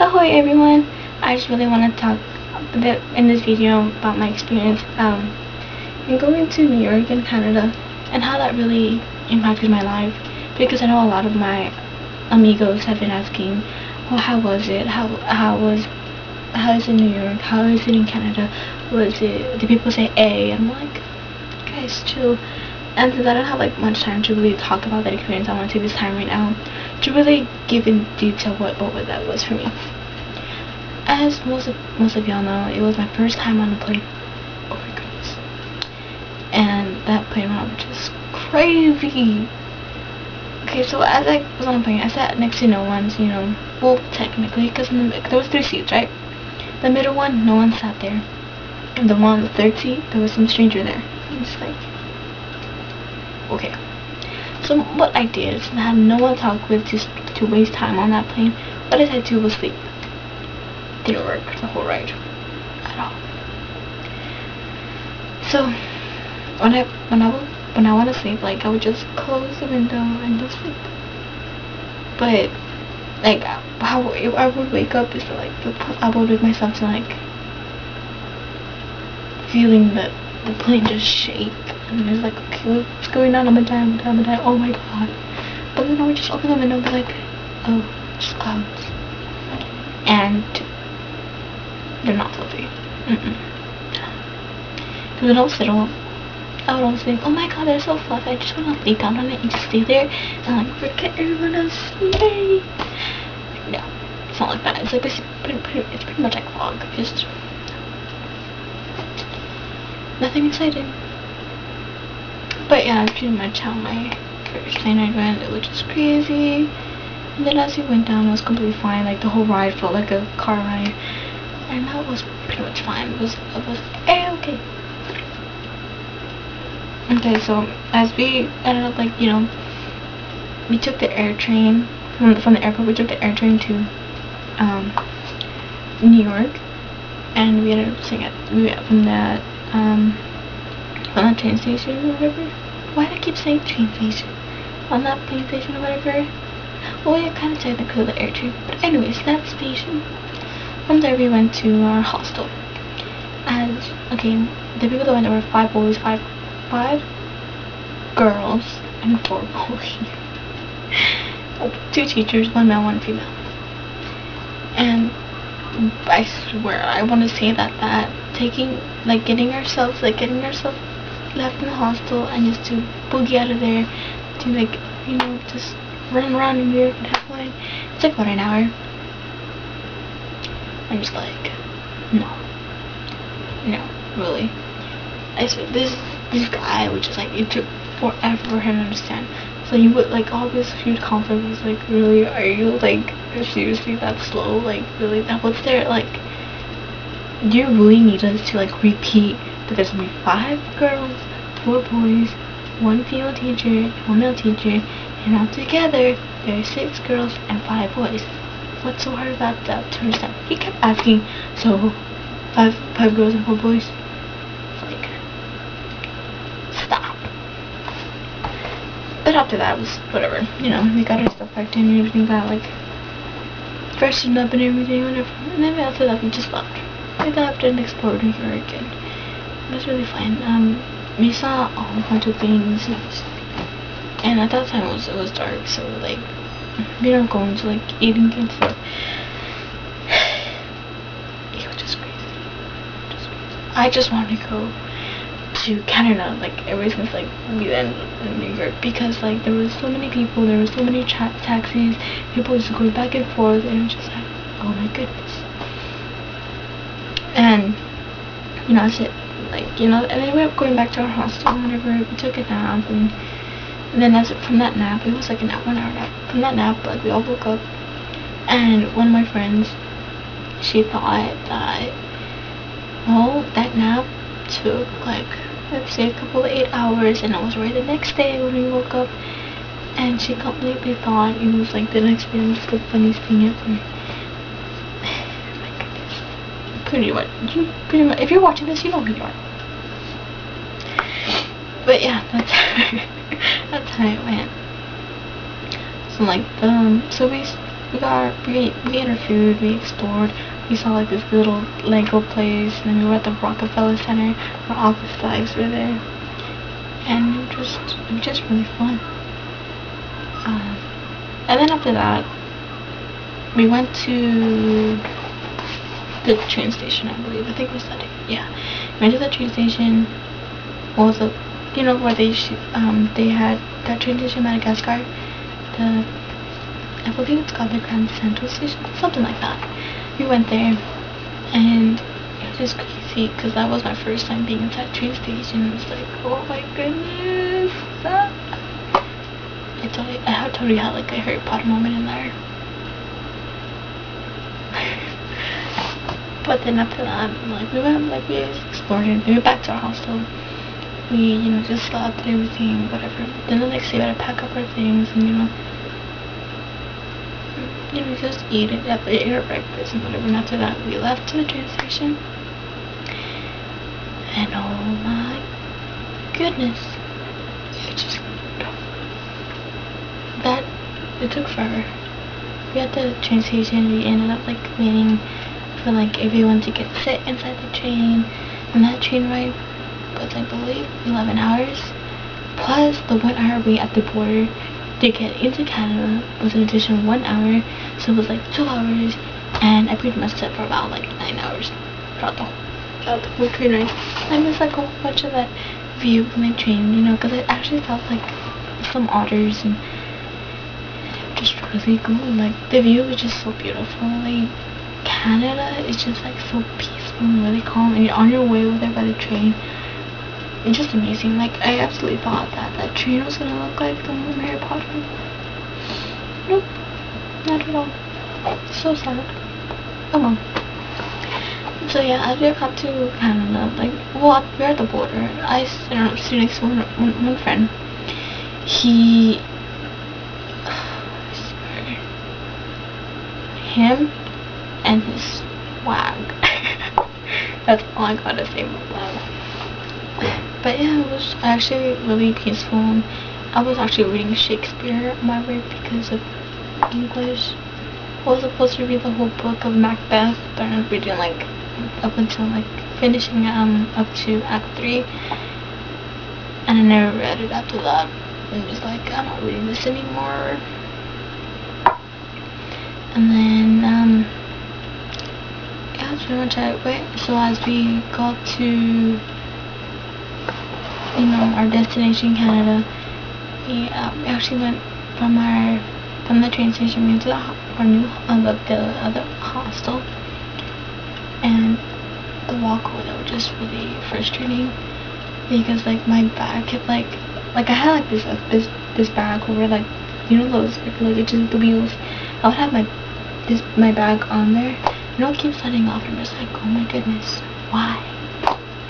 Ahoy everyone! I just really want to talk a bit in this video about my experience in going to New York and Canada and how that really impacted my life, because I know a lot of my amigos have been asking, well, how was it? How is it in New York? How is it in Canada? Did people say A? And I'm like, guys, chill. And since I don't have like much time to really talk about that experience, I want to take this time right now to really give in detail what that was for me. As most of y'all know, it was my first time on a plane. Oh my goodness. And that plane ride was just crazy. Okay, so as I was on the plane, I sat next to no one, well, technically, because there was 3 seats, right? The middle one, no one sat there. And the one on the 3rd seat, there was some stranger there. I'm just like, okay. So what I did is, I had no one to talk with to waste time on that plane. What I decided to do was sleep. Didn't work the whole ride at all. So when I want to sleep, like, I would just close the window and go sleep. But like how I would wake up is like I would wake myself to like feeling that the plane just shake, and it's like, okay, what's going on? I'm gonna die, oh my god. But then I would just open the window and be like, oh, just clouds. And they're not fluffy. Because when I was little, I would always think, oh my god, they're so fluffy, I just want to lay down on it and just stay there and like forget everyone else. Yay! No, it's not like that. It's like it's pretty much like fog. Just nothing exciting. But yeah, that's pretty much how my first plane ride went. It was just crazy. And then as it went down, it was completely fine. Like, the whole ride felt like a car ride, and that was pretty much fine. It was okay. Okay, so as we ended up, like, we took the air train from the airport. We took the air train to New York, and we ended up staying from that train station or whatever. Why do I keep saying train station? On that plane station or whatever. Well, yeah, kind of technically the air train. But anyways, that station. From there we went to our hostel. Okay, the people that went there were 5 boys, 5 girls, and 4 boys. 2 teachers, 1 male, 1 female. And I swear, I want to say that getting ourselves left in the hostel and just to boogie out of there to just run around in New York and have fun. It's like about an hour. I'm just like, no, really. I said this guy, which is like, it took forever for him to understand. So he would like all this huge conflict was like, really, are you like seriously that slow? Like, really, that what's there? Like, do you really need us to like repeat that there's gonna be 5 girls, 4 boys, 1 female teacher, 1 male teacher, and all together there are 6 girls and 5 boys? What's so hard about that to understand? He kept asking, so 5 girls and 4 boys? It's like, stop. But after that, it was whatever. We got our stuff packed in and everything, got like freshened up and everything, whatever. And then after that, we just left. We left and explored New York, and it was really fun. We saw a whole bunch of things, and at that time it was dark, so like we were going to like eating and stuff. It was just crazy. I just wanted to go to Canada, like, ever since like we went in New York, because like there was so many people, there were so many taxis, people just going back and forth, and it was just like, oh my goodness. And that's it. Like, and then we were going back to our hostel whenever we took a nap, and then from that nap, it was like 1 hour nap. From that nap, like, we all woke up, and one of my friends, she thought that, well, that nap took like, let's say, a couple of 8 hours, and it was right the next day when we woke up, and she completely thought it was like the next day. It was the funniest thing ever. My goodness. Pretty much, if you're watching this, you know who you are. But yeah, that's how it went. So like, so we we ate our food, we explored, we saw like this little Lego place, and then we were at the Rockefeller Center where all the flags were there, and it was just really fun. And then after that, we went to the train station, I believe. I think it was that day. Yeah, we went to the train station. Well, where they had that train station in Madagascar. I believe it's called the Grand Central Station, something like that. We went there, and it was just crazy because that was my first time being inside a train station. It was like, oh my goodness. I totally had like a Harry Potter moment in there. But then after that, we explored it. We went back to our hostel. We, just slept and everything, whatever. Then the next day we had to pack up our things and, just eat our breakfast and whatever. And after that, we left to the train station. And oh my goodness, it took forever. We at the train station, we ended up like waiting for like everyone to get sit inside the train, and that train ride was, I believe, 11 hours, plus the 1 hour wait at the border to get into Canada was an additional 1 hour, so it was like 2 hours, and I pretty much slept for about like 9 hours throughout the whole train ride. I missed like a whole bunch of that view from the train, because I actually felt like some otters and just really cool. Like the view was just so beautiful. Like Canada is just like so peaceful and really calm, and you're on your way over there by the train. It's just amazing. Like I absolutely thought that train was gonna look like the one in Harry Potter. Nope, not at all. So sad. Oh well. So yeah, as we got to Canada, we're at the border. I stood next to one friend. Him and his swag. That's all I gotta say about that. But yeah, it was actually really peaceful. I was actually reading Shakespeare on my way because of English. I was supposed to read the whole book of Macbeth, but I was reading up until finishing up to Act 3, and I never read it after that. I'm just like, I'm not reading this anymore. And then yeah, that's pretty much it. So as we got to our destination, Canada, we actually went from the train station. We went to the other hostel, and the walk over there was just really frustrating because my bag kept I had this bag over those luggages, the wheels. I would have my bag on there, and it keeps sliding off, and I'm just like, oh my goodness, why?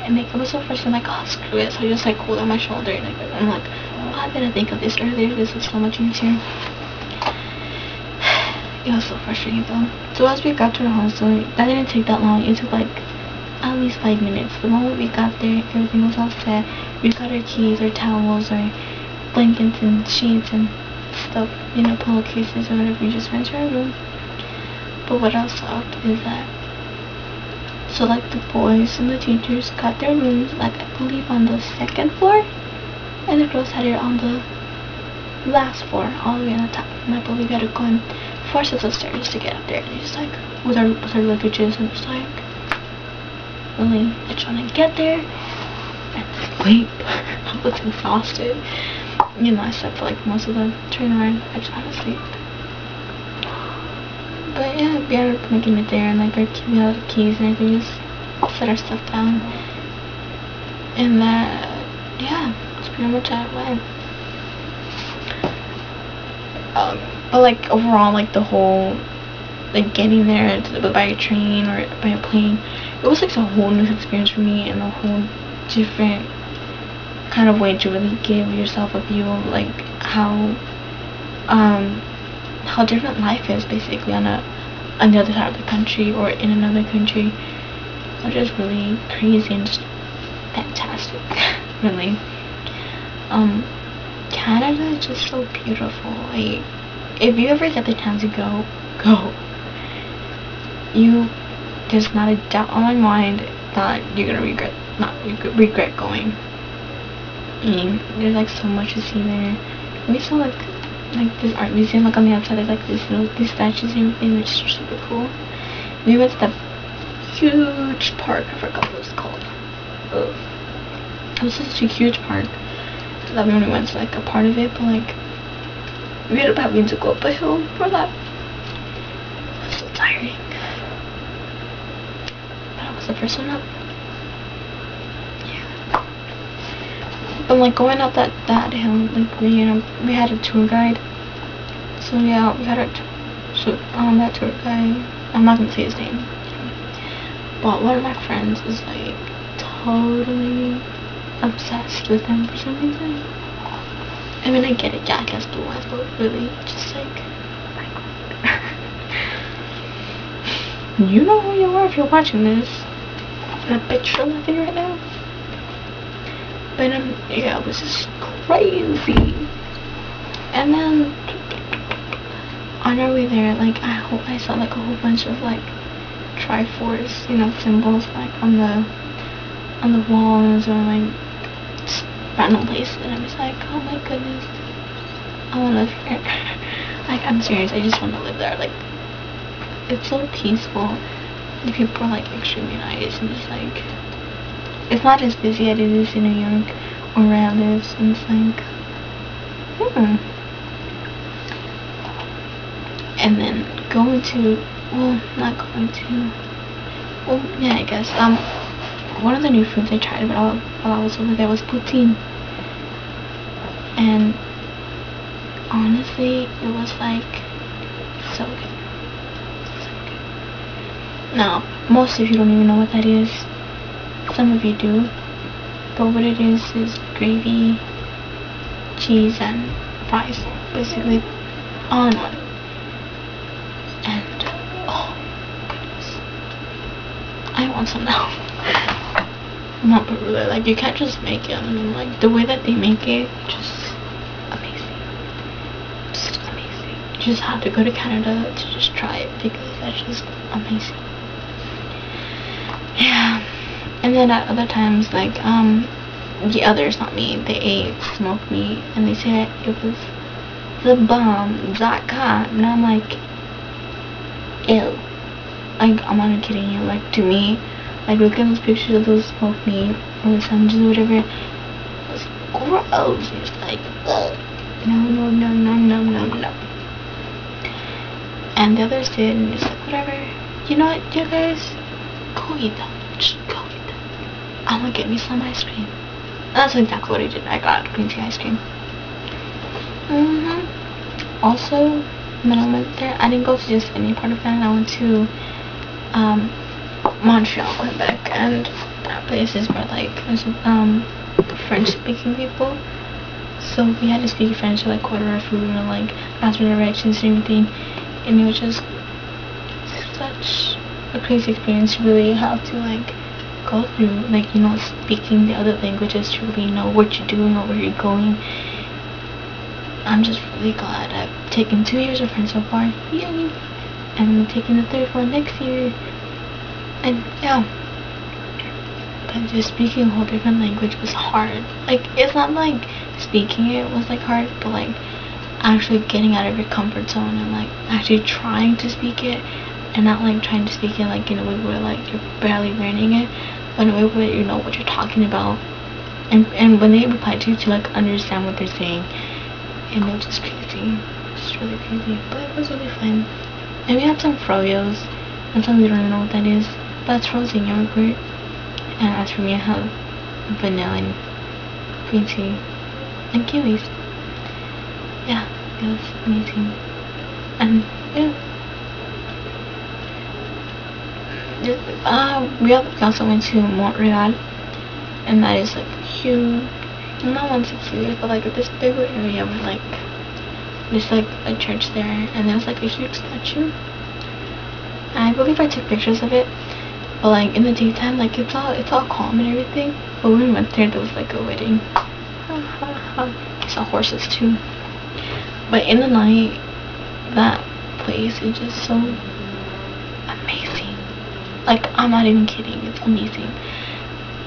And it was so frustrating. I'm like, oh screw it. So I just hold on my shoulder, and I'm like, why didn't I think of this earlier? This was so much easier. It was so frustrating though. So as we got to the hostel, that didn't take that long. It took at least 5 minutes. The moment we got there, everything was all set. We got our keys, our towels, our blankets and sheets and stuff, pillowcases or whatever. We just went to our room. But what else sucked is that, so the boys and the teachers got their rooms I believe on the 2nd floor, and the girls had it on the last floor, all the way on the top. And I believe we had to go in 4 sets of stairs to get up there. And just with our luggages, and just really, I trying to get there and sleep. I was exhausted. I slept for most of the train ride. I just had to sleep. But yeah, we ended up making it there, and we had the keys and everything, just set our stuff down. And yeah, that's pretty much how it went. But overall, the whole getting there by a train or by a plane, it was a whole new experience for me, and a whole different kind of way to really give yourself a view of how different life is basically on the other side of the country or in another country. It was just really crazy and just fantastic. Really. Canada is just so beautiful. If you ever get the chance to go go. There's not a doubt on my mind that you're gonna regret going. I mean, there's like so much to see there. We saw like this art museum, like on the outside, there's like these statues and everything, which is super cool. We went to the huge park. I forgot what it was called. It was such a huge park that we only went to like a part of it, but like we ended up having to go up a hill for that. It was so tiring. But I was the first one up. Yeah. But like going up that hill, like we had a tour guide. So yeah, we had that tour guide. I'm not gonna say his name. But one of my friends is like totally obsessed with him for some reason. I mean, I get it, yeah, I guess the wife, but really, just like, you know who you are if you're watching this. And I bet you're laughing right now. But yeah, it was just crazy. And then on our way there, like I saw like a whole bunch of like Triforce, you know, symbols like on the walls or like random places, and I'm just like, oh my goodness, I want to live here. Like, I'm serious, I just want to live there. Like, it's so peaceful. The people are like extremely nice, and just like, it's not as busy as it is in New York or where I live, and it's like, And then I guess, one of the new foods I tried while I was over there was poutine. And honestly, it was like so good. So good. Now, most of you don't even know what that is. Some of you do. But what it is gravy, cheese, and fries. Basically, all in one. And, oh, goodness. I want some now. Not but really, like, you can't just make it. I mean, like, the way that they make it, just amazing. Just amazing. You just have to go to Canada to just try it, because that's just amazing. Yeah. And then at other times, like, the others, not me, they ate smoked meat, and they said it was the bomb.com, and I'm like, ew. Like, I'm not kidding you. Like, to me, like, looking at those pictures of those smoked meat or the sandwiches or whatever, it was gross. It's like, ugh. No. And the others did, and it's like, whatever. You know what, you guys? Go eat them. Just go eat them. I'm gonna get me some ice cream. That's exactly what I did. I got green tea ice cream. Also, when I went there, I didn't go to just any part of Canada. I went to Montreal, Quebec, and that place is where like there's French-speaking people. So we had to speak French to like order our food and like ask for directions and everything. And it was just such a crazy experience to really have to like go through, like, you know, speaking the other languages to really know what you're doing or where you're going. I'm just really glad I've taken 2 years of French so far. Yay! And I'm taking the third one next year. And yeah. But just speaking a whole different language was hard. Like, it's not like speaking it was like hard, but like actually getting out of your comfort zone and like actually trying to speak it, and not like trying to speak it like in a way where like you're barely learning it, but in a way where you know what you're talking about, and when they reply to you to like understand what they're saying. And it was just crazy. Just really crazy. But it was really fun. And we had some froyos, and some of you don't even know what that is, but it's frozen yogurt. And as for me, I have vanilla and green tea and kiwis. Yeah, it was amazing. And yeah. We also went to Montreal, and that is like huge. Not 160, but like this bigger area where like there's like a church there, and there's like a huge statue. I believe I took pictures of it, but like in the daytime, like it's all calm and everything. But when we went there was like a wedding. I saw horses too. But in the night, that place is just so amazing. Like, I'm not even kidding, it's amazing.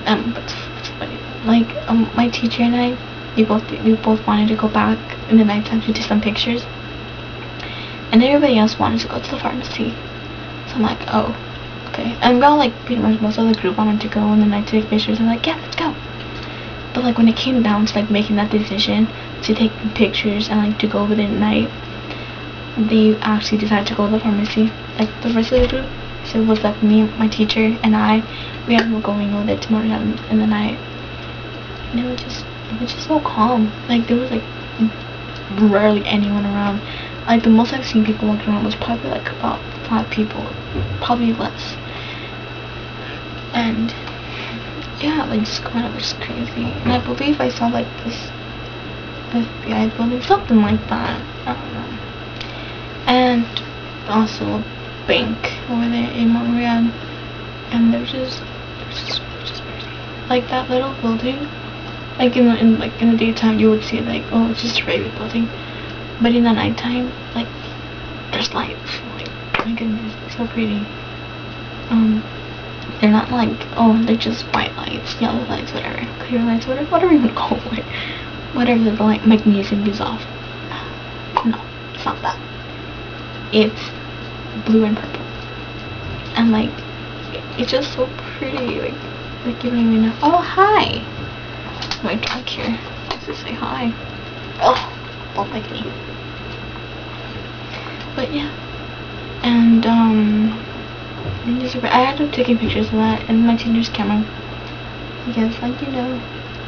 It's funny. Like, my teacher and I, we both wanted to go back in the nighttime to take some pictures, and everybody else wanted to go to the pharmacy. So I'm like, oh, okay. And we all, like, pretty much most of the group wanted to go in the night to take pictures. I'm like, yeah, let's go. But, like, when it came down to, like, making that decision to take pictures and, like, to go over the night, they actually decided to go to the pharmacy. Like, the rest of the group, so it was, like, me, my teacher, and we were going over there tomorrow in the night. And it was just so calm. Like, there was, like, rarely anyone around. Like, the most I've seen people walking around was probably, like, about 5 people, probably less. And yeah, like, just kind of just crazy. And I believe I saw, like, this FBI building, something like that. I don't know. And also a bank over there in Montreal. And there's just crazy. Like, that little building, like, in the daytime you would see, like, oh, it's just a regular building. But in the nighttime, like, there's lights. Like, my goodness, it's so pretty. They're not like, oh, they're just white lights, yellow lights, whatever, clear lights, whatever you want to call it. Whatever the, like, magnesium gives off. No, it's not that. It's blue and purple. And, like, it's just so pretty. Like you don't even know. Oh, hi! My dog here. Just to say hi. Oh, don't like me. But yeah. And, I ended up taking pictures of that in my teacher's camera. Because, like, you know,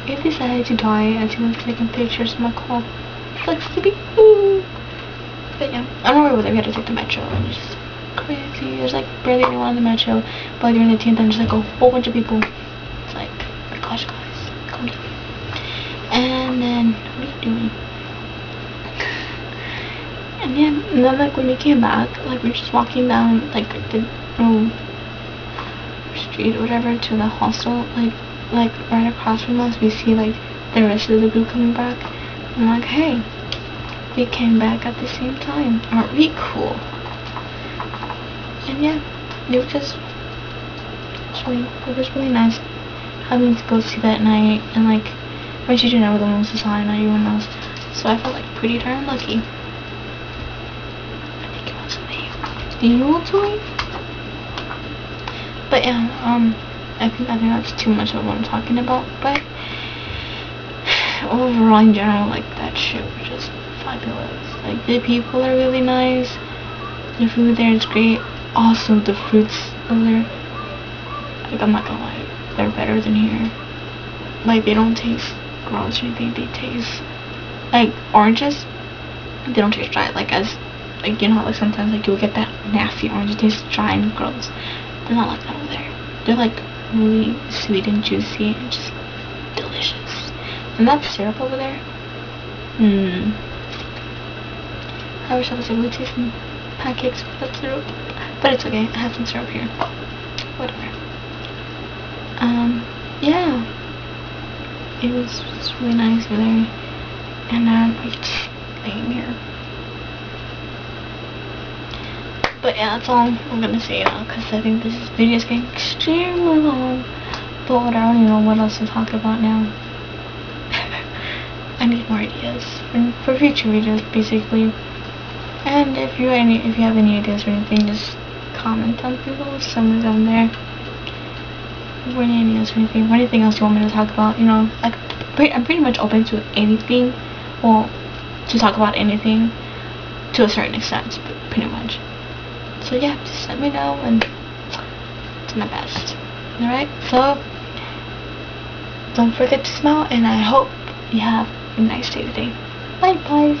if they decided to die as he was taking pictures of my car, it's like sleepy. Ooh. But yeah, I don't remember whether we had to take the metro. And it's just crazy. There's, like, barely anyone on the metro. But during the 10th, there's, like, a whole bunch of people. It's like, oh my gosh, guys, calm down. And then, what are you doing? And yeah, and then, like, when we came back, like, we were just walking down, like, the street or whatever to the hostel, like right across from us, we see, like, the rest of the group coming back. I'm like, hey, we came back at the same time. Aren't we cool? And yeah, it was really nice having to go see that night, and, like, my teacher never the one who saw it, not anyone else. So I felt, like, pretty darn lucky. I think it wants to leave. Do you want to leave? But yeah, I think that's too much of what I'm talking about. But overall, in general, like, that shit was just fabulous. Like, the people are really nice. The food there is great. Also, the fruits over there, like, I'm not gonna lie, they're better than here. Like, they don't taste gross or anything. They taste like oranges. They don't taste dry. Like, as, like, you know, like, sometimes, like, you'll get that nasty orange. It tastes dry and gross. They're not like that over there. They're, like, really sweet and juicy and just delicious. And that syrup over there, I wish I was able to taste some pancakes with that syrup. But it's okay, I have some syrup here. Whatever. Yeah. It was just really nice over there. And now I'm just laying here. But yeah, that's all I'm gonna say now, because I think this video is getting extremely long. But I don't even know what else to talk about now. I need more ideas for future videos, basically. And if you have any ideas or anything, just comment down below, somewhere down there. Or any ideas or anything, or anything else you want me to talk about. You know, like, I'm pretty much open to anything. Well, to talk about anything to a certain extent, pretty much. So yeah, just let me know and do my best. Alright, so don't forget to smile, and I hope you have a nice day today. Bye, guys.